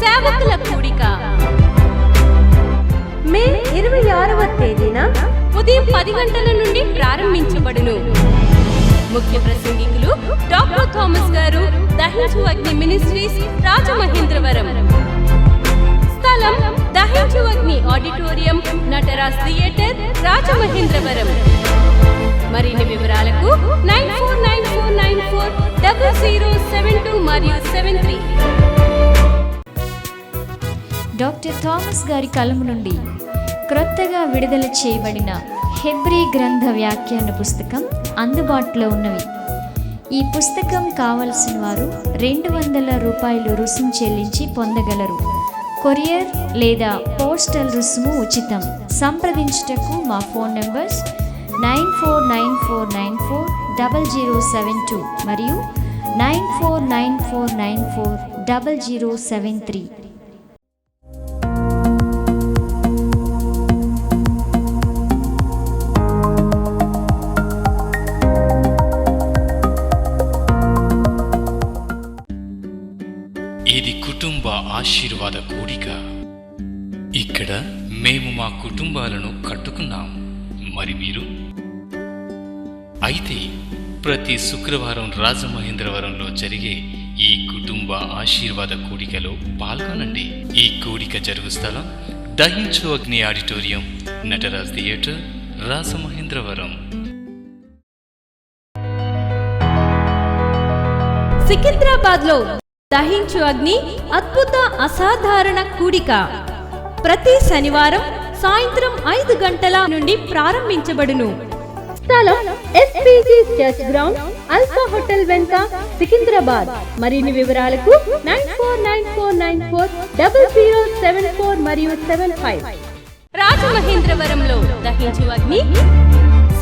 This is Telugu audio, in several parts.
సేవకుల కూడిక మే 26వ తేదీన ఉదయం 10 గంటల నుండి ప్రారంభించబడును. ముఖ్య ప్రసంగికులు డాక్టర్ థామస్ గారు, దహించు అగ్ని మినిస్ట్రీస్, రాజమహేంద్రవరం. స్థలం దహించు అగ్ని ఆడిటోరియం, నటరాజ్ థియేటర్, రాజమహేంద్రవరం. మరిన్ని వివరాలకు 9494940072 మరియు 73. డాక్టర్ థామస్ గారి కలము నుండి క్రొత్తగా విడుదల చేయబడిన హెబ్రీ గ్రంథ వ్యాఖ్యాన పుస్తకం అందుబాటులో ఉన్నవి. ఈ పుస్తకం కావలసిన వారు $200 రుసుము చెల్లించి పొందగలరు. కొరియర్ లేదా పోస్టల్ రుసుము ఉచితం. సంప్రదించుటకు మా ఫోన్ నంబర్స్ 9494940072 మరియు 9494940073. ఇది కుటుంబ ఆశీర్వాద కూడిక. ఇక్కడ మేము మా కుటుంబాలను కట్టుకున్నాం. మరి మీరు? అయితే ప్రతి శుక్రవారం రాజమహేంద్రవరంలో జరిగే ఈ కుటుంబ ఆశీర్వాద కూడికలో పాల్గొనండి. ఈ కూడిక జరుగు స్థలం దహించు అగ్ని ఆడిటోరియం, నటరాజ్ థియేటర్, రాజమహేంద్రవరం. సికింద్రాబాద్ లో దహించు అగ్ని అద్భుత అసాధారణ కూడిక ప్రతి శనివారం సాయంత్రం 5 గంటల నుండి ప్రారంభించబడును. స్థలం SPG church ground, alpha hotel వెనుక, సికింద్రాబాద్. మరిన్ని వివరాలకు 9494940074 మరియు 75. రాజమహేంద్రవరంలో దహించు అగ్ని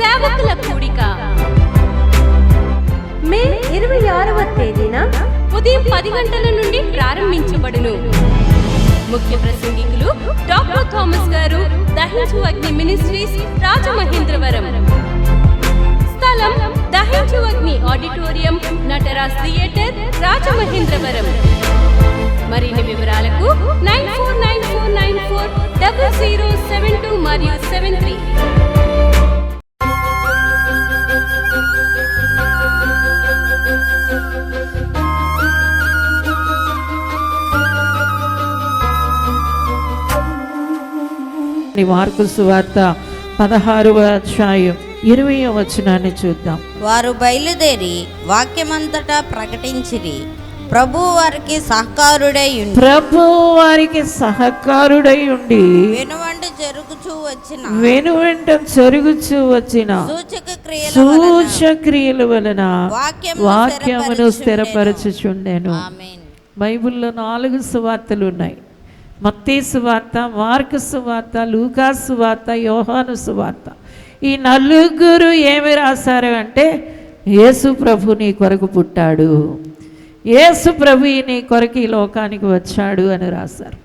సేవకుల కూడిక మే 26వ తేదీన ఉదయం 10 గంటల నుండి ప్రారంభించబడును. ముఖ్య ప్రసంగికులు డాక్టర్ థామస్ గారు, దహించు అగ్ని మినిస్ట్రీస్, రాజమహేంద్రవరం. స్థలం దహించు అగ్ని ఆడిటోరియం, నటరాజ్ థియేటర్, రాజమహేంద్రవరం. మరిన్ని వివరాలకు 9494940072 మరియు 73. మార్కు సువార్త 16వ అధ్యాయం 20వ వచనాన్ని చూద్దాం. వారు బయలుదేరి వాక్యమంతటా ప్రకటించిరి. ప్రభువు వారికి సహకారుడై ఉండి వెనువెంట జరుగుచూ వచ్చిన సూచక్రియల వలన వాక్యమును స్థిరపరచుచుండెను. బైబిల్లో 4 సువార్తలు ఉన్నాయి. మత్తయి సువార్త, మార్కు సువార్త, లూకా సువార్త, యోహాను సువార్త. ఈ 4 ఏమి రాశారు అంటే, యేసు ప్రభు నీ కొరకు పుట్టాడు, యేసు ప్రభు నీ కొరకు ఈ లోకానికి వచ్చాడు అని రాశారు.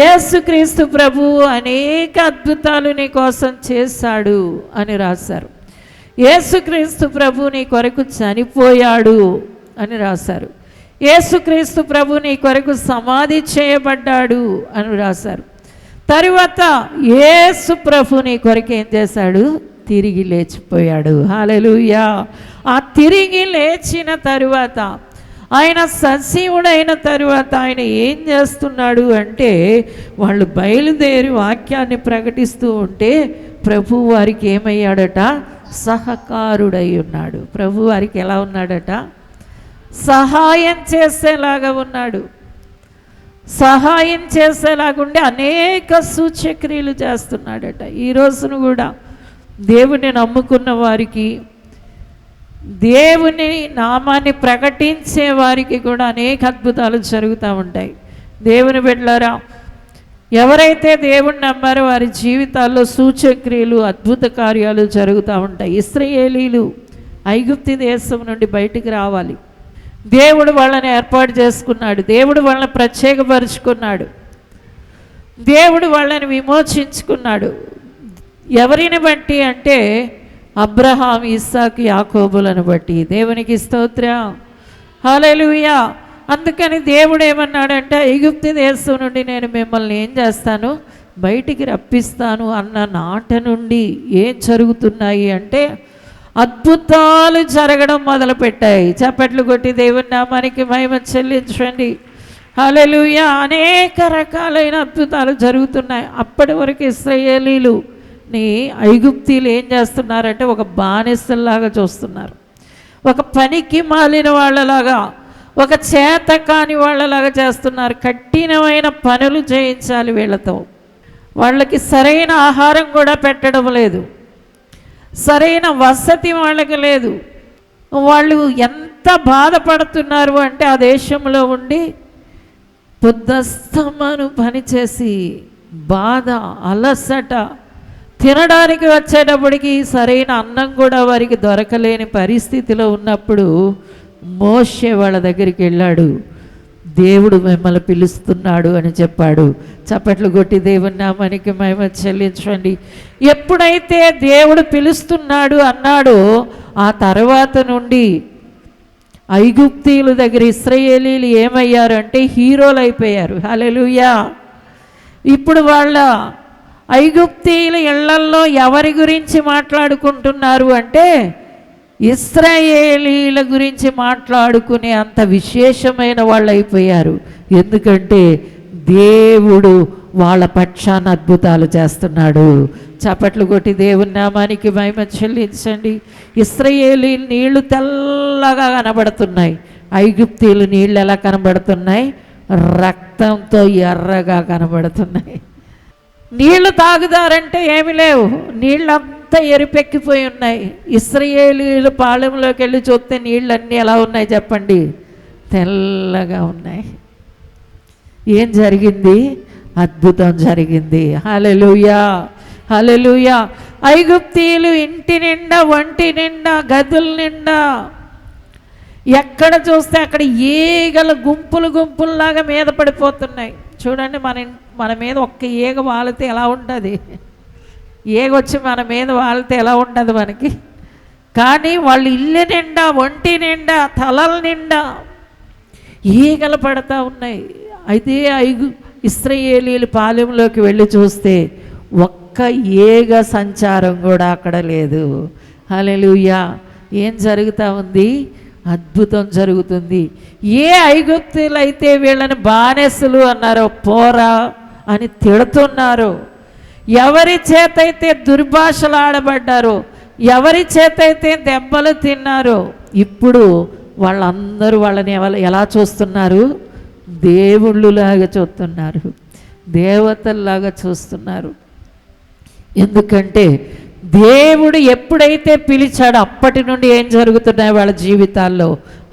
యేసుక్రీస్తు ప్రభు అనేక అద్భుతాలు నీ కోసం చేశాడు అని రాశారు. యేసుక్రీస్తు ప్రభు నీ కొరకు చనిపోయాడు అని రాశారు. యేసుక్రీస్తు ప్రభు నీ కొరకు సమాధి చేయబడ్డాడు అని రాశారు. తరువాత యేసు ప్రభు నీ కొరకు ఏం చేశాడు? తిరిగి లేచిపోయాడు. హల్లెలూయా. ఆ తిరిగి లేచిన తరువాత, ఆయన సజీవుడైన తరువాత ఆయన ఏం చేస్తున్నాడు అంటే, వాళ్ళు బయలుదేరి వాక్యాన్ని ప్రకటిస్తూ ఉంటే ప్రభు వారికి ఏమయ్యాడట? సహకారుడై ఉన్నాడు. ప్రభు వారికి ఎలా ఉన్నాడట? సహాయం చేసేలాగా ఉన్నాడు. సహాయం చేసేలాగుండి అనేక సూచక్రియలు చేస్తున్నాడట. ఈ రోజును కూడా దేవుని నమ్ముకున్న వారికి, దేవుని నామాన్ని ప్రకటించే వారికి కూడా అనేక అద్భుతాలు జరుగుతూ ఉంటాయి. దేవుని బిడ్డలారా, ఎవరైతే దేవుని నమ్మారో వారి జీవితాల్లో సూచక్రియలు, అద్భుత కార్యాలు జరుగుతూ ఉంటాయి. ఇశ్రాయేలీలు ఐగుప్తు దేశం నుండి బయటికి రావాలి. దేవుడు వాళ్ళని ఏర్పాటు చేసుకున్నాడు. దేవుడు వాళ్ళని ప్రత్యేకపరుచుకున్నాడు. దేవుడు వాళ్ళని విమోచించుకున్నాడు. ఎవరిని బట్టి అంటే అబ్రహాం, ఇస్సాకు, యాకోబులను బట్టి. దేవునికి స్తోత్రం. హల్లెలూయా. అందుకని దేవుడు ఏమన్నాడంటే, ఐగుప్తు దేశం నుండి నేను మిమ్మల్ని ఏం చేస్తాను, బయటికి రప్పిస్తాను అన్న నాట నుండి ఏం జరుగుతున్నాయి అంటే అద్భుతాలు జరగడం మొదలుపెట్టాయి. చప్పట్లు కొట్టి దేవుని నామానికి మహిమ చెల్లించండి. హల్లెలూయా. అనేక రకాలైన అద్భుతాలు జరుగుతున్నాయి. అప్పటి వరకు ఇశ్రాయేలీలుని ఐగుప్తీలు ఏం చేస్తున్నారంటే ఒక బానిసల్లాగా చూస్తున్నారు, ఒక పనికి మాలిన వాళ్ళలాగా, ఒక చేత కాని వాళ్ళలాగా చేస్తున్నారు. కఠినమైన పనులు చేయించాలి వీళ్ళతో. వాళ్ళకి సరైన ఆహారం కూడా పెట్టడం లేదు, సరైన వసతి వాళ్ళకి లేదు. వాళ్ళు ఎంత బాధపడుతున్నారు అంటే ఆ దేశంలో ఉండి పొద్దస్తమాను పనిచేసి బాధ, అలసట, తినడానికి వచ్చేటప్పటికి సరైన అన్నం కూడా వారికి దొరకలేని పరిస్థితిలో ఉన్నప్పుడు మోషే వాళ్ళ దగ్గరికి వెళ్ళాడు. దేవుడు మిమ్మల్ని పిలుస్తున్నాడు అని చెప్పాడు. చప్పట్లు కొట్టి దేవుని నామానికి మహిమ చెల్లించండి. ఎప్పుడైతే దేవుడు పిలుస్తున్నాడు అన్నాడో ఆ తర్వాత నుండి ఐగుప్తీయుల దగ్గర ఇశ్రాయేలీలు ఏమయ్యారు అంటే హీరోలు అయిపోయారు. హల్లెలూయా. ఇప్పుడు వాళ్ళ ఐగుప్తీయుల ఇళ్లల్లో ఎవరి గురించి మాట్లాడుకుంటున్నారు అంటే ఇశ్రాయేలీల గురించి మాట్లాడుకునే అంత విశేషమైన వాళ్ళు అయిపోయారు. ఎందుకంటే దేవుడు వాళ్ళ పక్షాన అద్భుతాలు చేస్తున్నాడు. చప్పట్లు కొట్టి దేవుని నామానికి మహిమ చెల్లించండి. ఇశ్రాయేలీ నీళ్లు తెల్లగా కనబడుతున్నాయి, ఐగుప్తీయులు నీళ్ళు ఎలా కనబడుతున్నాయి, రక్తంతో ఎర్రగా కనబడుతున్నాయి. నీళ్లు తాగుదారంటే ఏమి లేవు, నీళ్ళంతా ఎరుపెక్కిపోయి ఉన్నాయి. ఇశ్రాయేలీలు పాలెంలోకి వెళ్ళి చూస్తే నీళ్ళన్నీ ఎలా ఉన్నాయి చెప్పండి, తెల్లగా ఉన్నాయి. ఏం జరిగింది? అద్భుతం జరిగింది. హల్లెలూయా, హల్లెలూయా. ఐగుప్తీయులు ఇంటి నిండా, ఒంటి నిండా, గదుల నిండా ఎక్కడ చూస్తే అక్కడ ఈగలు గుంపులు గుంపుల్లాగా మీద పడిపోతున్నాయి. చూడండి, మన మీద ఒక్క ఈగ వాలితే ఎలా ఉంటుంది, ఈగ వచ్చి మన మీద వాలితే ఎలా ఉంటుంది మనకి. కానీ వాళ్ళు ఇల్లు నిండా, ఒంటి నిండా, తలల నిండా ఈగలు పడతా ఉన్నాయి. అయితే ఇశ్రాయేలీలు పాలెంలోకి వెళ్ళి చూస్తే ఒక్క ఈగ సంచారం కూడా అక్కడ లేదు. హల్లెలూయా. ఏం జరుగుతూ ఉంది? అద్భుతం జరుగుతుంది. ఏ ఐగుప్తులు అయితే వీళ్ళని బానిసలు అన్నారో, పోరా అని తిడుతున్నారో, ఎవరి చేతైతే దుర్భాషలు ఆడబడ్డారో, ఎవరి చేతైతే దెబ్బలు తిన్నారో, ఇప్పుడు వాళ్ళందరూ వాళ్ళని ఎలా చూస్తున్నారు? దేవుళ్ళులాగా చూస్తున్నారు, దేవతల్లాగా చూస్తున్నారు. ఎందుకంటే దేవుడు ఎప్పుడైతే పిలిచాడో అప్పటి నుండి ఏం జరుగుతున్నాయి వాళ్ళ జీవితాల్లో?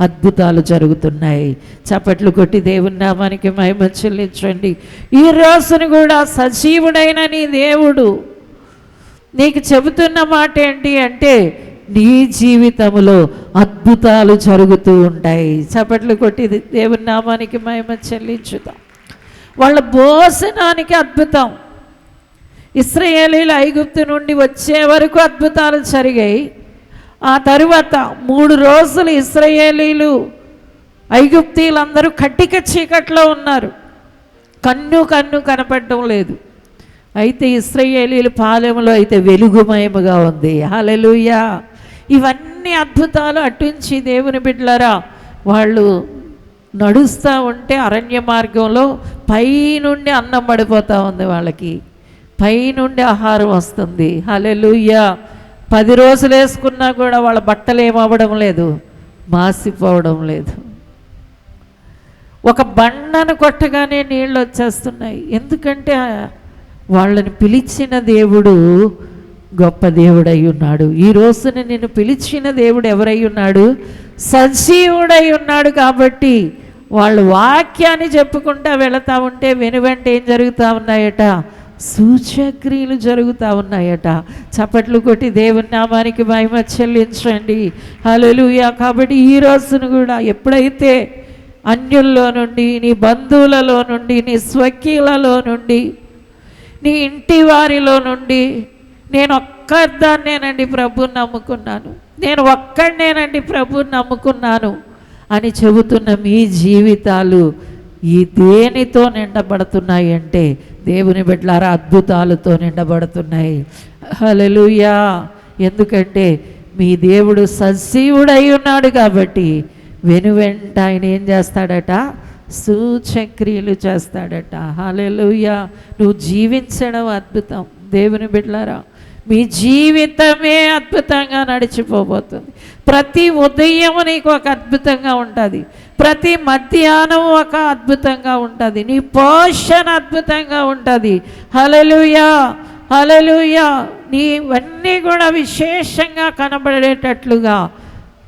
అద్భుతాలు జరుగుతున్నాయి. చప్పట్లు కొట్టి దేవుని నామానికి మహిమ చెల్లించండి. ఈ రోజును కూడా సజీవుడైన నీ దేవుడు నీకు చెబుతున్న మాట ఏంటి అంటే నీ జీవితంలో అద్భుతాలు జరుగుతూ ఉంటాయి. చప్పట్లు కొట్టి దేవుని నామానికి మహిమ చెల్లించుతాం. వాళ్ళ భోజనానికి అద్భుతం. ఇశ్రాయేలీలు ఐగుప్తు నుండి వచ్చే వరకు అద్భుతాలు జరిగాయి. ఆ తరువాత 3 రోజులు ఇశ్రాయేలీలు ఐగుప్తీయులందరూ కట్టిక చీకట్లో ఉన్నారు, కన్ను కనపడడం లేదు. అయితే ఇశ్రాయేలీలు పాలెంలో అయితే వెలుగుమయముగా ఉంది. హల్లెలూయా. ఇవన్నీ అద్భుతాలు. అటుంచి దేవుని బిడ్డలారా, వాళ్ళు నడుస్తూ ఉంటే అరణ్య మార్గంలో పైనుండి అన్నం పడిపోతూ ఉంది వాళ్ళకి, పైనుండి ఆహారం వస్తుంది. హల్లెలూయా. 10 రోజులు వేసుకున్నా కూడా వాళ్ళ బట్టలు ఏమవ్వడం లేదు, మాసిపోవడం లేదు. ఒక బండను కొట్టగానే నీళ్ళు వచ్చేస్తున్నాయి. ఎందుకంటే వాళ్ళని పిలిచిన దేవుడు గొప్ప దేవుడై ఉన్నాడు. ఈ రోజున నిన్ను పిలిచిన దేవుడు ఎవరై ఉన్నాడు? సజీవుడై ఉన్నాడు. కాబట్టి వాళ్ళు వాక్యాన్ని చెప్పుకుంటా వెళతా ఉంటే వెనువెంట ఏం జరుగుతూ ఉన్నాయట? సూచక్రియలు జరుగుతూ ఉన్నాయట. చప్పట్లు కొట్టి దేవుని నామానికి మహిమ చెల్లించండి. హల్లెలూయా. కాబట్టి ఈ రోజును కూడా ఎప్పుడైతే అన్యుల్లో నుండి, నీ బంధువులలో నుండి, నీ స్వకీయులలో నుండి, నీ ఇంటి వారిలో నుండి నేను ఒక్కదాన్నేనండి ప్రభుని నమ్ముకున్నాను, నేను ఒక్కడినేనండి ప్రభుని నమ్ముకున్నాను అని చెబుతున్న మీ జీవితాలు ఈ దేనితో నిండబడుతున్నాయి అంటే దేవుని బిడ్డలారా అద్భుతాలతో నిండబడుతున్నాయి. హల్లెలూయా. ఎందుకంటే మీ దేవుడు సజీవుడై ఉన్నాడు కాబట్టి వెనువెంట ఆయన ఏం చేస్తాడట? సూచక్రియలు చేస్తాడట. హల్లెలూయా. నువ్వు జీవించడం అద్భుతం. దేవుని బిడ్డలారా, మీ జీవితమే అద్భుతంగా నడిచిపోబోతుంది. ప్రతి ఉదయం నీకు ఒక అద్భుతంగా ఉంటుంది, ప్రతి మధ్యాహ్నం ఒక అద్భుతంగా ఉంటుంది, నీ పోషణ అద్భుతంగా ఉంటుంది. హల్లెలూయా, హల్లెలూయా. నీవన్నీ కూడా విశేషంగా కనబడేటట్లుగా,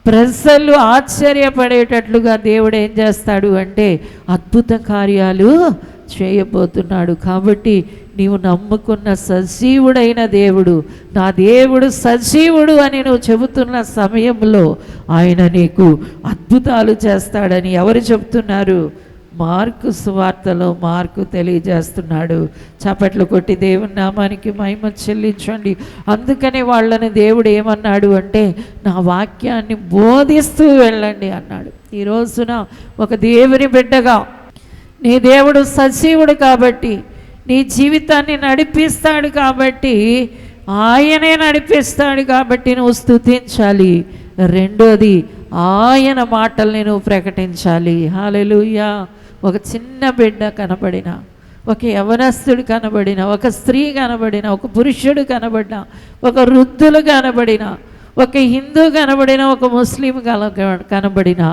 ప్రజలు ఆశ్చర్యపడేటట్లుగా దేవుడు ఏం చేస్తాడు అంటే అద్భుత కార్యాలు చేయబోతున్నాడు. కాబట్టి నీవు నమ్ముకున్న సజీవుడైన దేవుడు, నా దేవుడు సజీవుడు అని నువ్వు చెబుతున్న సమయంలో ఆయన నీకు అద్భుతాలు చేస్తాడని ఎవరు చెబుతున్నారు? మార్కు సువార్తలో మార్కు తెలియజేస్తున్నాడు. చప్పట్లు కొట్టి దేవుని నామానికి మహిమ చెల్లించండి. అందుకని వాళ్ళని దేవుడు ఏమన్నాడు అంటే నా వాక్యాన్ని బోధిస్తూ వెళ్ళండి అన్నాడు. ఈ రోజున ఒక దేవుని బిడ్డగా నీ దేవుడు సజీవుడు కాబట్టి, నీ జీవితాన్ని నడిపిస్తాడు కాబట్టి, ఆయనే నడిపిస్తాడు కాబట్టి నువ్వు స్తుతించాలి. రెండోది ఆయన మాటల్ని నువ్వు ప్రకటించాలి. హల్లెలూయా. ఒక చిన్న బిడ్డ కనబడిన, ఒక యవనస్తుడు కనబడిన, ఒక స్త్రీ కనబడిన, ఒక పురుషుడు కనబడిన, ఒక వృద్ధులు కనబడిన, ఒక హిందూ కనబడిన, ఒక ముస్లిం కనబడిన,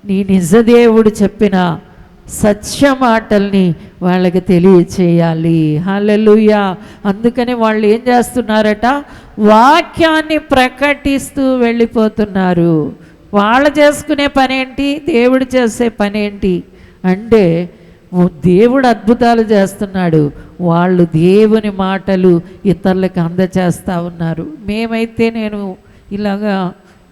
నీ నిజదేవుడు చెప్పిన సత్య మాటల్ని వాళ్ళకి తెలియచేయాలి. హల్లెలూయా. అందుకని వాళ్ళు ఏం చేస్తున్నారట? వాక్యాన్ని ప్రకటిస్తూ వెళ్ళిపోతున్నారు. వాళ్ళు చేసుకునే పనేంటి, దేవుడు చేసే పనేంటి అంటే దేవుడు అద్భుతాలు చేస్తున్నాడు, వాళ్ళు దేవుని మాటలు ఇతరులకు అందచేస్తూ ఉన్నారు. మేమైతే నేను ఇలాగా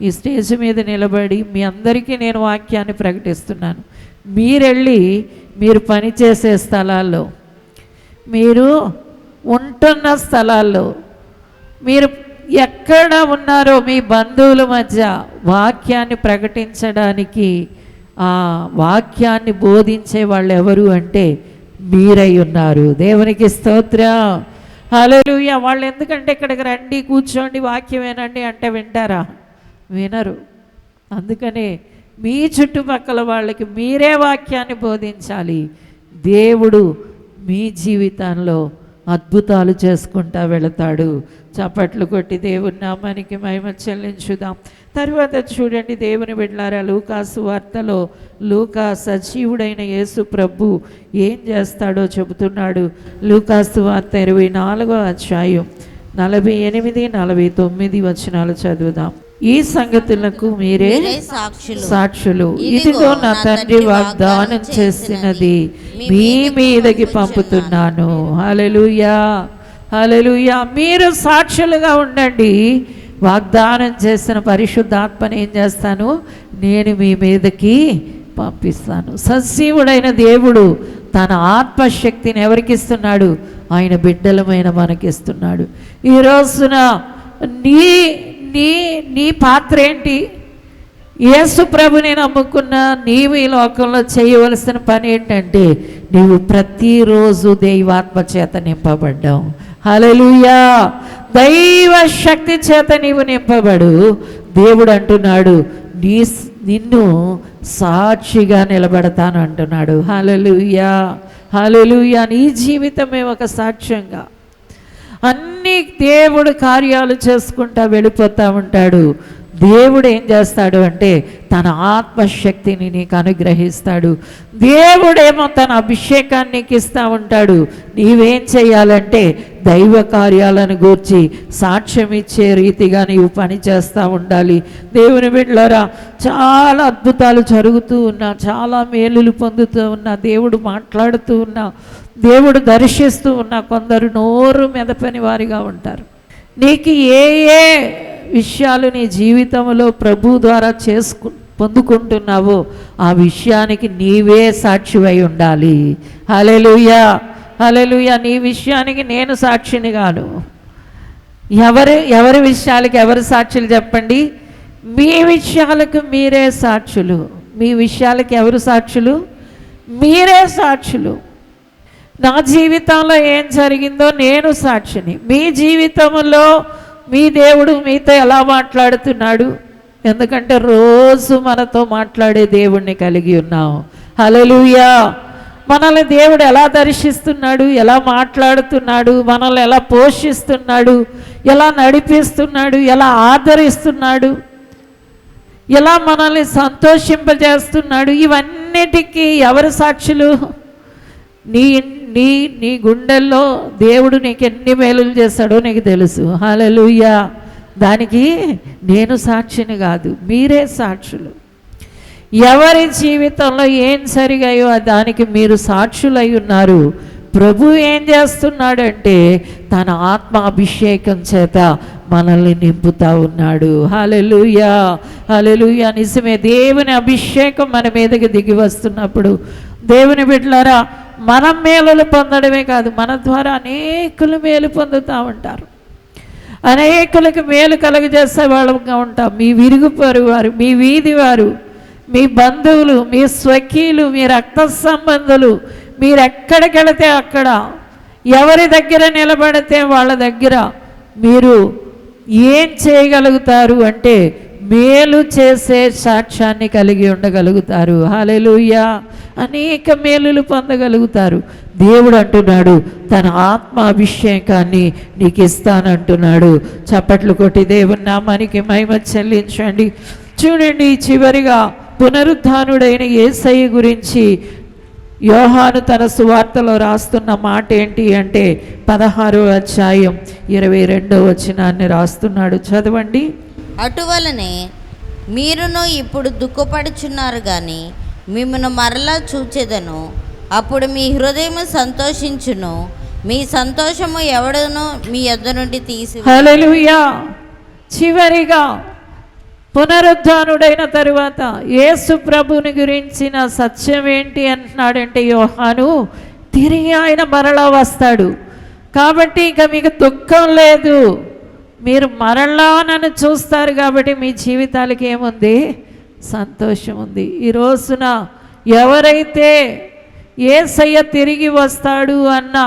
ఈ స్టేజ్ మీద నిలబడి మీ అందరికీ నేను వాక్యాన్ని ప్రకటిస్తున్నాను. మీరెళ్ళి మీరు పనిచేసే స్థలాల్లో, మీరు ఉంటున్న స్థలాల్లో, మీరు ఎక్కడ ఉన్నారో మీ బంధువుల మధ్య వాక్యాన్ని ప్రకటించడానికి, ఆ వాక్యాన్ని బోధించే వాళ్ళు ఎవరు అంటే మీరై ఉన్నారు. దేవునికి స్తోత్రం. హల్లెలూయా. వాళ్ళు ఎందుకంటే ఇక్కడికి రండి, కూర్చోండి, వాక్యం వినండి అంటే వింటారా? వినరు. అందుకనే మీ చుట్టుపక్కల వాళ్ళకి మీరే వాక్యాన్ని బోధించాలి. దేవుడు మీ జీవితంలో అద్భుతాలు చేసుకుంటా వెళతాడు. చప్పట్లు కొట్టి దేవుని నామానికి మహిమ చెల్లించుదాం. తర్వాత చూడండి దేవుని బిడ్డలారా, లూకాసు వార్తలో లూకా సజీవుడైన యేసు ప్రభు ఏం చేస్తాడో చెబుతున్నాడు. లూకాసు వార్త 24వ అధ్యాయం 48, 49 వచనాలు చదువుదాం. ఈ సంగతులకు మీరే సాక్షులు. ఇదిగో నా తండ్రి వాగ్దానం చేసినది మీ మీదకి పంపుతున్నాను. హల్లెలూయా, హల్లెలూయా. మీరు సాక్షులుగా ఉండండి. వాగ్దానం చేసిన పరిశుద్ధాత్మని ఏం చేస్తాను? నేను మీ మీదకి పంపిస్తాను. సజీవుడైన దేవుడు తన ఆత్మశక్తిని ఎవరికి ఇస్తున్నాడు? ఆయన బిడ్డలమైన మనకిస్తున్నాడు. ఈ రోజున నీ నీ నీ పాత్ర ఏంటి? యేసు ప్రభుని నమ్ముకున్న నీవు ఈ లోకంలో చేయవలసిన పని ఏంటంటే నీవు ప్రతిరోజు దైవాత్మ చేత నింపబడ్డావు. హల్లెలూయా. దైవ శక్తి చేత నీవు నింపబడు. దేవుడు అంటున్నాడు నిన్ను సాక్షిగా నిలబెడతాను అంటున్నాడు. హల్లెలూయా, హల్లెలూయా. నీ జీవితమే ఒక సాక్ష్యంగా అన్ని దేవుడు కార్యాలు చేసుకుంటా వెళ్ళిపోతూ ఉంటాడు. దేవుడు ఏం చేస్తాడు అంటే తన ఆత్మశక్తిని నీకు అనుగ్రహిస్తాడు. దేవుడేమో తన అభిషేకాన్ని నీకు ఇస్తూ ఉంటాడు. నీవేం చేయాలంటే దైవ కార్యాలను గూర్చి సాక్ష్యం ఇచ్చే రీతిగా నీవు పని చేస్తూ ఉండాలి. దేవుని బిడ్డలారా, చాలా అద్భుతాలు జరుగుతూ ఉన్నా, చాలా మేలులు పొందుతూ ఉన్నా, దేవుడు మాట్లాడుతూ ఉన్నా, దేవుడు దర్శిస్తూ ఉన్నా, కొందరు నోరు మెదపని వారిగా ఉంటారు. నీకు ఏ ఏ విషయాలు నీ జీవితంలో ప్రభు ద్వారా పొందుకుంటున్నావో ఆ విషయానికి నీవే సాక్షివై ఉండాలి. హల్లెలూయా, హల్లెలూయా. నీ విషయానికి నేను సాక్షిని కాను. ఎవరి విషయాలకి ఎవరు సాక్షులు చెప్పండి? మీ విషయాలకు మీరే సాక్షులు. మీ విషయాలకి ఎవరు సాక్షులు? మీరే సాక్షులు. నా జీవితంలో ఏం జరిగిందో నేను సాక్షిని. మీ జీవితంలో మీ దేవుడు మీతో ఎలా మాట్లాడుతున్నాడు? ఎందుకంటే రోజు మనతో మాట్లాడే దేవుణ్ణి కలిగి ఉన్నాం. హల్లెలూయా. మనల్ని దేవుడు ఎలా దర్శిస్తున్నాడు, ఎలా మాట్లాడుతున్నాడు, మనల్ని ఎలా పోషిస్తున్నాడు, ఎలా నడిపిస్తున్నాడు, ఎలా ఆదరిస్తున్నాడు, ఎలా మనల్ని సంతోషింపజేస్తున్నాడు, ఇవన్నిటికీ ఎవరు సాక్షులు? నీ నీ నీ గుండెల్లో దేవుడు నీకు ఎన్ని మేలులు చేశాడో నీకు తెలుసు. హల్లెలూయా. దానికి నేను సాక్షిని కాదు, మీరే సాక్షులు. ఎవరి జీవితంలో ఏం జరిగాయో దానికి మీరు సాక్షులై ఉన్నారు. ప్రభు ఏం చేస్తున్నాడంటే తన ఆత్మ అభిషేకం చేత మనల్ని నింపుతా ఉన్నాడు. హల్లెలూయా, హల్లెలూయా. నిజమే, దేవుని అభిషేకం మన మీదకి దిగి వస్తున్నప్పుడు దేవుని బిడ్డలారా, మనం మేలులు పొందడమే కాదు, మన ద్వారా అనేకులు మేలు పొందుతూ ఉంటారు. అనేకులకు మేలు కలుగజేసే వాళ్ళగా ఉంటాం. మీ విరుగుపరు వారు, మీ వీధి వారు, మీ బంధువులు, మీ స్వకీయులు, మీ రక్త సంబంధులు, మీరు ఎక్కడికి వెళితే అక్కడ, ఎవరి దగ్గర నిలబడితే వాళ్ళ దగ్గర మీరు ఏం చేయగలుగుతారు అంటే మేలు చేసే సాక్ష్యాన్ని కలిగి ఉండగలుగుతారు. హల్లెలూయా. అనేక మేలులు పొందగలుగుతారు. దేవుడు అంటున్నాడు తన ఆత్మ అభిషేకాన్ని నీకు ఇస్తానంటున్నాడు. చప్పట్లు కొట్టి దేవుని నామానికి మహిమ చెల్లించండి. చూడండి, చివరిగా పునరుత్థానుడైన యేసయ్య గురించి యోహాను తన సువార్తలో రాస్తున్న మాట ఏంటి అంటే 16వ అధ్యాయం 22వ వచనాన్ని రాస్తున్నాడు. చదవండి. అటువలనే మీరును ఇప్పుడు దుఃఖపడుచున్నారు కానీ మిమ్మల్ని మరలా చూచెదను, అప్పుడు మీ హృదయం సంతోషించును, మీ సంతోషము ఎవడను మీ యొద్ద నుండి తీసి. హల్లెలూయా. చివరిగా పునరుద్ధానుడైన తరువాత యేసు ప్రభుని గురించిన సత్యం ఏంటి అంటున్నాడంటే యోహాను, తిరిగి ఆయన మరలా వస్తాడు. కాబట్టి ఇక మీకు దుఃఖం లేదు, మీరు మరలా నన్ను చూస్తారు. కాబట్టి మీ జీవితాలకి ఏముంది? సంతోషం ఉంది. ఈ రోజున ఎవరైతే యేసయ్య తిరిగి వస్తాడు అన్న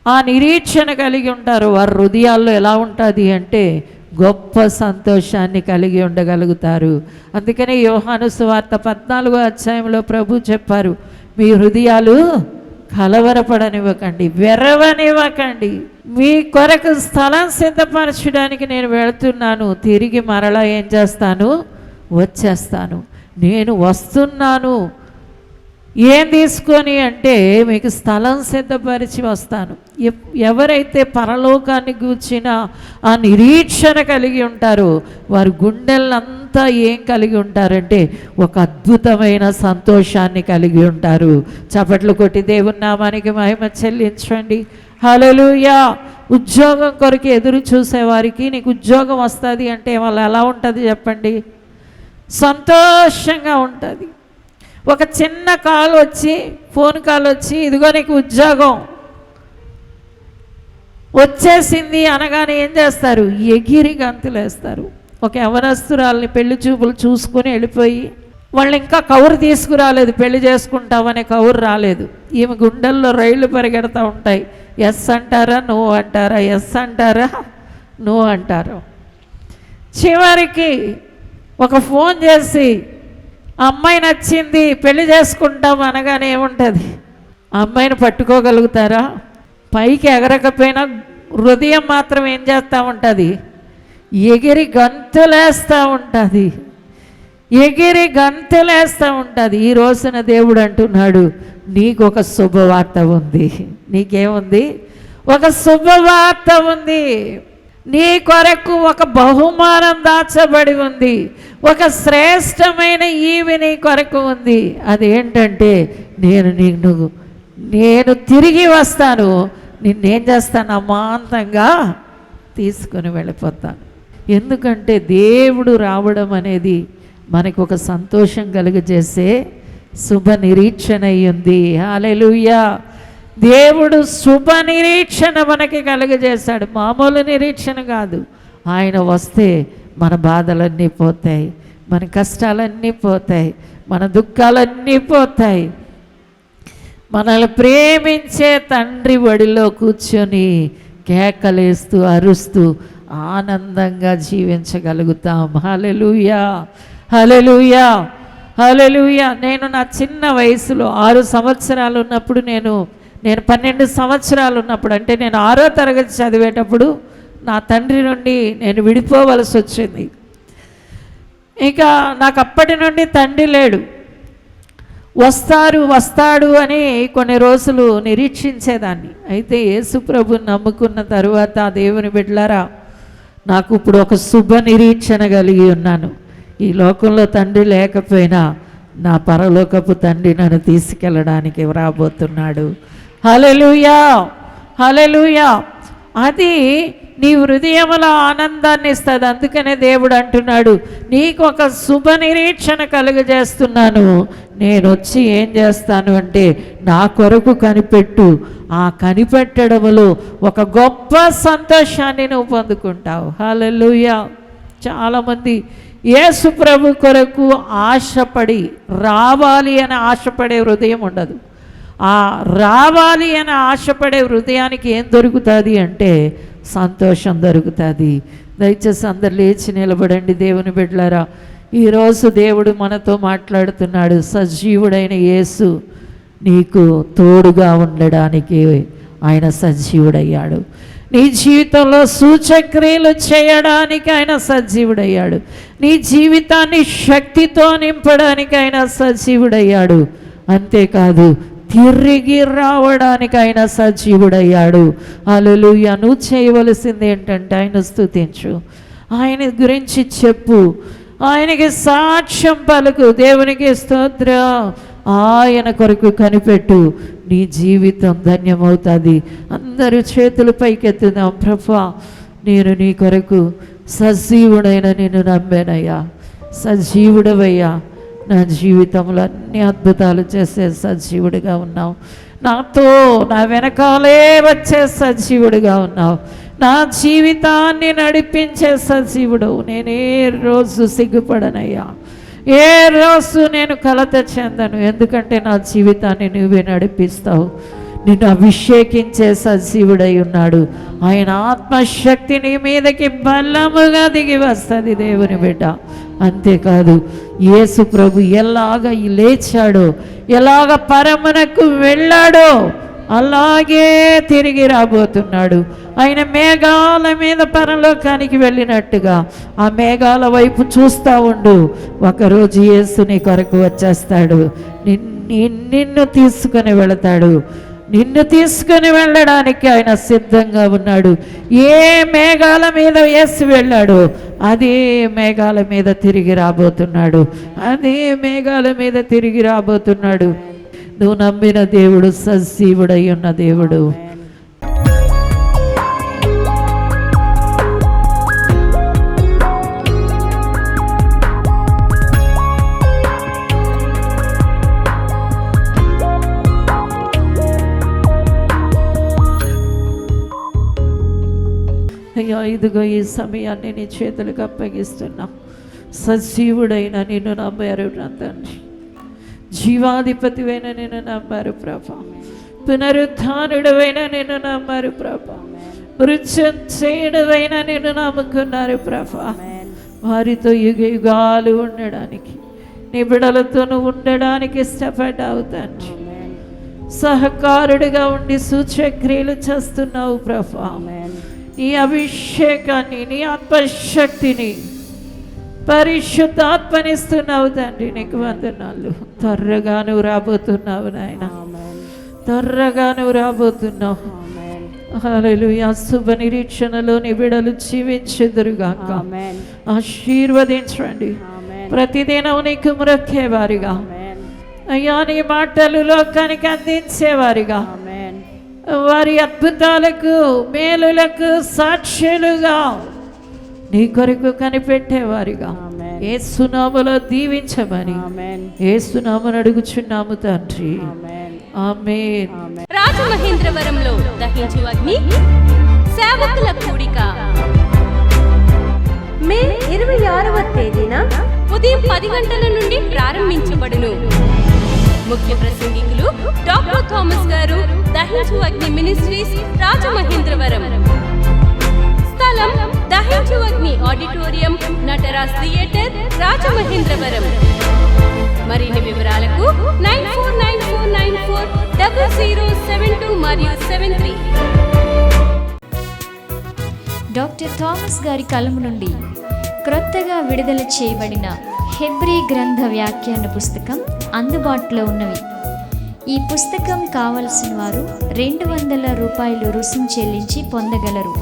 ఆ నిరీక్షణ కలిగి ఉంటారో వారి హృదయాల్లో ఎలా ఉంటుంది అంటే గొప్ప సంతోషాన్ని కలిగి ఉండగలుగుతారు. అందుకనే యోహాను సువార్త 14వ అధ్యాయంలో ప్రభు చెప్పారు, మీ హృదయాలు కలవరపడనివ్వకండి, వెరవనివ్వకండి. మీ కొరకు స్థలం సిద్ధపరచడానికి నేను వెళుతున్నాను, తిరిగి మరలా ఏం చేస్తాను? వచ్చేస్తాను. నేను వస్తున్నాను. ఏం తీసుకొని అంటే మీకు స్థలం సిద్ధపరిచి వస్తాను. ఎవరైతే పరలోకాన్ని గూర్చిన ఆ నిరీక్షణ కలిగి ఉంటారో వారి గుండెలంతా ఏం కలిగి ఉంటారంటే ఒక అద్భుతమైన సంతోషాన్ని కలిగి ఉంటారు. చప్పట్లు కొట్టి దేవుని నామానికి మహిమ చెల్లించండి. హల్లెలూయా. ఉద్యోగం కొరకు ఎదురు చూసేవారికి నీకు ఉద్యోగం వస్తుంది అంటే వాళ్ళు ఎలా ఉంటుంది చెప్పండి? సంతోషంగా ఉంటుంది. ఒక చిన్న కాల్ వచ్చి, ఫోన్ కాల్ వచ్చి, ఇదిగో నీకు ఉద్యోగం వచ్చేసింది అనగానే ఏం చేస్తారు? ఎగిరి గంతులు వేస్తారు. ఒక యవనస్తురాల్ని పెళ్లి చూపులు చూసుకొని వెళ్ళిపోయి వాళ్ళు ఇంకా కౌరు తీసుకురాలేదు, పెళ్లి చేసుకుంటామనే కౌరు రాలేదు. ఈమె గుండెల్లో రైళ్లు పరిగెడతా ఉంటాయి. ఎస్ అంటారా, నో అంటారా, ఎస్ అంటారా, నో అంటారు. చివరికి ఒక ఫోన్ చేసి అమ్మాయి నచ్చింది, పెళ్లి చేసుకుంటాం అనగానే ఏముంటుంది? అమ్మాయిని పట్టుకోగలుగుతారా? పైకి ఎగరకపోయినా హృదయం మాత్రం ఏం చేస్తూ ఉంటుంది? ఎగిరి గంతులేస్తూ ఉంటుంది, ఎగిరి గంతులేస్తూ ఉంటుంది. ఈ రోజున దేవుడు అంటున్నాడు నీకు ఒక శుభవార్త ఉంది. నీకేముంది? ఒక శుభవార్త ఉంది. నీ కొరకు ఒక బహుమానం దాచబడి ఉంది. ఒక శ్రేష్టమైన ఈవి నీ కొరకు ఉంది. అదేంటంటే నేను తిరిగి వస్తాను, నిన్నేం చేస్తాను? అమాంతంగా తీసుకుని వెళ్ళిపోతాను. ఎందుకంటే దేవుడు రావడం అనేది మనకు ఒక సంతోషం కలుగజేసే శుభ నిరీక్షణ అయ్యింది. హల్లెలూయా. దేవుడు శుభ నిరీక్షణ మనకి కలుగజేశాడు. మామూలు నిరీక్షణ కాదు. ఆయన వస్తే మన బాధలన్నీ పోతాయి, మన కష్టాలన్నీ పోతాయి, మన దుఃఖాలన్నీ పోతాయి. మనల్ని ప్రేమించే తండ్రి ఒడిలో కూర్చొని కేకలేస్తూ అరుస్తూ ఆనందంగా జీవించగలుగుతాం. హల్లెలూయా, హల్లెలూయా, హల్లెలూయా. నేను నా చిన్న వయసులో 6 సంవత్సరాలు ఉన్నప్పుడు నేను 12 సంవత్సరాలు ఉన్నప్పుడు, అంటే నేను 6వ తరగతి చదివేటప్పుడు నా తండ్రి నుండి నేను విడిపోవలసి వచ్చింది. ఇక నాకు అప్పటి నుండి తండ్రి లేడు. వస్తాడు అని కొన్ని రోజులు నిరీక్షించేదాన్ని. అయితే యేసు ప్రభుని నమ్ముకున్న తరువాత దేవుని బిడ్డలారా, నాకు ఇప్పుడు ఒక శుభ నిరీక్షణ కలిగి ఉన్నాను. ఈ లోకంలో తండ్రి లేకపోయినా నా పరలోకపు తండ్రి నన్ను తీసుకెళ్ళడానికి రాబోతున్నాడు. హల్లెలూయా, హల్లెలూయా. అది నీ హృదయంలో ఆనందాన్ని ఇస్తుంది. అందుకనే దేవుడు అంటున్నాడు, నీకు ఒక శుభ నిరీక్షణ కలుగజేస్తున్నాను. నేను వచ్చి ఏం చేస్తాను అంటే నా కొరకు కనిపెట్టు. ఆ కనిపెట్టడంలో ఒక గొప్ప సంతోషాన్ని నువ్వు పొందుకుంటావు. హల్లెలూయా. చాలామంది యేసు ప్రభు కొరకు ఆశపడి రావాలి అని ఆశపడే హృదయం ఉండదు. ఆ రావాలి అని ఆశపడే హృదయానికి ఏం దొరుకుతుంది అంటే సంతోషం దొరుకుతుంది. దయచేసి అందరు లేచి నిలబడండి దేవుని బిడ్డలారా. ఈరోజు దేవుడు మనతో మాట్లాడుతున్నాడు. సజీవుడైన యేసు నీకు తోడుగా ఉండడానికి ఆయన సజీవుడయ్యాడు. నీ జీవితంలో సూచక్రియలు చేయడానికి ఆయన సజీవుడయ్యాడు. నీ జీవితాన్ని శక్తితో నింపడానికి ఆయన సజీవుడయ్యాడు. అంతేకాదు తిరిగి రావడానికి ఆయన సజీవుడయ్యాడు. హల్లెలూయా. నువ్వు చేయవలసింది ఏంటంటే ఆయన స్తుతించు, ఆయన గురించి చెప్పు, ఆయనకి సాక్ష్యం పలుకు. దేవునికి స్తోత్రం. ఆయన కొరకు కనిపెట్టు, నీ జీవితం ధన్యమవుతుంది. అందరూ చేతులు పైకెత్తుదాం. ప్రభువా, నేను నీ కొరకు సజీవుడైన నిన్ను నమ్మానయ్యా. సజీవుడవయ్యా, నా జీవితంలో అన్ని అద్భుతాలు చేసే సజీవుడిగా ఉన్నావు. నాతో నా వెనకాలే వచ్చే సజీవుడిగా ఉన్నావు. నా జీవితాన్ని నడిపించే సజీవుడు. నేనే రోజు సిగ్గుపడనయ్యా, ఏ రోజు నేను కలత చెందను. ఎందుకంటే నా జీవితాన్ని నువ్వే నడిపిస్తావు. నిన్ను అభిషేకించే సజీవుడై ఉన్నాడు. ఆయన ఆత్మశక్తి నీ మీదకి బలముగా దిగి వస్తుంది దేవుని బిడ్డ. అంతేకాదు యేసు ప్రభు ఎలాగ లేచాడో, ఎలాగ పరమునకు వెళ్ళాడో అలాగే తిరిగి రాబోతున్నాడు. ఆయన మేఘాల మీద పరలోకానికి వెళ్ళినట్టుగా ఆ మేఘాల వైపు చూస్తూ ఉండు. ఒకరోజు యేసు నీ కొరకు వచ్చేస్తాడు. నిన్ను తీసుకొని వెళతాడు. నిన్ను తీసుకొని వెళ్ళడానికి ఆయన సిద్ధంగా ఉన్నాడు. ఏ మేఘాల మీద యేసు వెళ్ళాడు అదే మేఘాల మీద తిరిగి రాబోతున్నాడు. అదే మేఘాల మీద తిరిగి రాబోతున్నాడు. నువ్వు నమ్మిన దేవుడు సజీవుడై ఉన్న దేవుడు. అయ్యా, ఇదిగో ఈ సమయాన్ని నీ చేతులకు అప్పగిస్తున్నా. సజీవుడైన నిన్ను నమ్మారు నా తండ్రి. జీవాధిపతివైన నిన్ను నమ్మారు ప్రభా. పునరుద్ధానుడవైన నిన్ను నమ్మారు ప్రభా. మృత్యుంజయుడవైన నిన్ను నమ్ముకున్నారు ప్రభా. వారితో యుగ యుగాలు ఉండడానికి, నీ బిడలతో నువ్వు ఉండడానికి ఇష్టపడ్డావు తండ్రి. సహకారుడిగా ఉండి సూచక్రియలు చేస్తున్నావు ప్రభా. నీ అభిషేకాన్ని, నీ ఆత్మశక్తిని, పరిశుద్ధాత్మనిస్తున్నావు తండ్రి. నీకు వందనాలు. త్వరగా నువ్వు రాబోతున్నావు నాయన, త్వరగా నువ్వు రాబోతున్నావు. హల్లెలూయా. శుభ నిరీక్షణలో నీ బిడలు జీవించెదరుగాక. ఆశీర్వదించండి. ప్రతిదినం నీకు మ్రొక్కేవారిగా అయ్యా, నీ మాటలు లోకానికి అందించేవారిగా, వారి అద్భుతాలకు మేలులకు సాక్షులుగా నీ కొరకు కనిపెట్టేవారిగా యేసు నామములో దీవించమని యేసు నామమున అడుగుచున్నాము తండ్రి. ఆమేన్. రాజమహేంద్రవరంలో దహించు అగ్ని సేవకుల కూడిక మే 26వ తేదీన ఉదయం 10 గంటల నుండి ప్రారంభించబడును. ముఖ్య ప్రసంగికులు డాక్టర్ థామస్ గారు, దహించు అగ్ని మినిస్ట్రీస్, రాజమహేంద్రవరం. స్థలం దహించు అగ్ని ఆడిటోరియం, నటరాజ్ థియేటర్, రాజమహేంద్రవరం. మరిన్ని వివరాలకు 9494940072 మరియు 73. డాక్టర్ థామస్ గారి కలము నుండి క్రొత్తగా విడుదల చేయబడిన హెబ్రీ గ్రంథ వ్యాఖ్యాన పుస్తకం అందుబాటులో ఉన్నవి. ఈ పుస్తకం కావలసిన వారు 200 రూపాయలు రుసుము చెల్లించి పొందగలరు.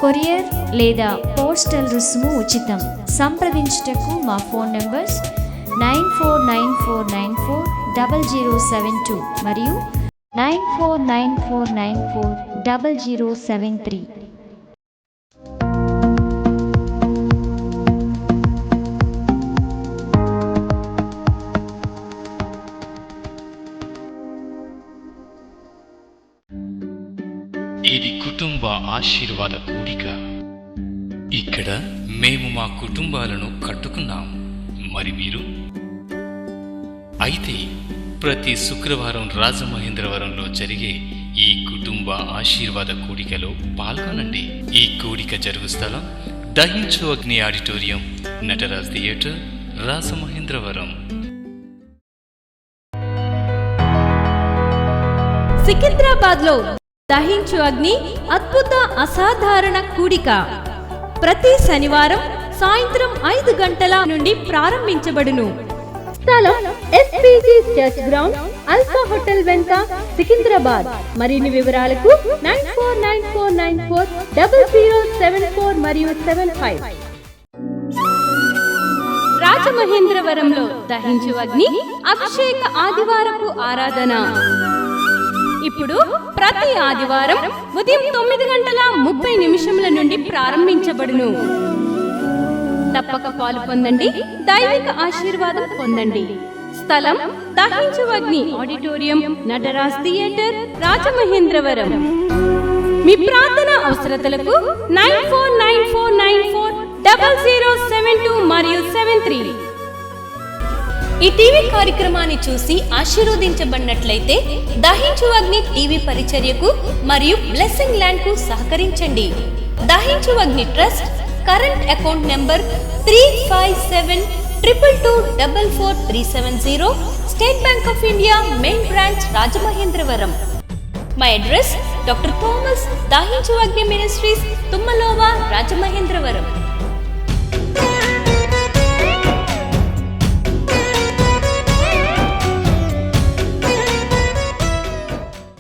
కొరియర్ లేదా పోస్టల్ రుసుము ఉచితం. సంప్రదించుటకు మా ఫోన్ నంబర్స్ 9494940072 మరియు 9494940073. ఇది కుటుంబ ఆశీర్వాద కూడిక. ఇక్కడ మేము మా కుటుంబాలను కట్టుకున్నాం. మరి మీరు? అయితే ప్రతి శుక్రవారం రాజమహేంద్రవరంలో జరిగే ఈ కుటుంబ ఆశీర్వాద కూడికలో పాల్గొనండి. ఈ కూడిక జరుగు స్థలం దహించు అగ్ని ఆడిటోరియం, నటరాజ్ థియేటర్, రాజమహేంద్రవరం. సికింద్రాబాద్ లో దహించు అగ్ని అద్భుత అసాధారణ కూడిక ప్రతి శనివారం సాయంత్రం 5 గంటల నుండి ప్రారంభించబడును. స్థలం SPG church ground, alpha hotel వెనుక, సికింద్రాబాద్. మరిన్ని వివరాలకు 9494940074 మరియు 75. రాజమహేంద్రవరంలో దహించు అగ్ని అభిషేక ఆదివారపు ఆరాధన ఇప్పుడు ప్రతి ఆదివారం ఉదయం 9:30 నుండి ప్రారంభించబడును. తప్పక పాలు పొందండి, దైవిక ఆశీర్వాదం పొందండి. స్థలం దహించు అగ్ని ఆడిటోరియం, నటరాజ్ థియేటర్, రాజమహేంద్రవరం. మీ ప్రార్థన అవసరతలకు 9494940072 మరియు 73. ఈ టీవీ కార్యక్రమాన్ని చూసి ఆశీర్వదించబడినట్లయితే దహించు అగ్ని టీవీ పరిచర్యకు మరియు బ్లెస్సింగ్ ల్యాండ్ కు సహకరించండి. దహించు అగ్ని trust current account number 357222444370, State Bank of India main branch, Rajamahendravaram. My address doctor Thomas, దహించు అగ్ని మినిస్ట్రీస్, తుమ్మలోవా, రాజమహేంద్రవరం.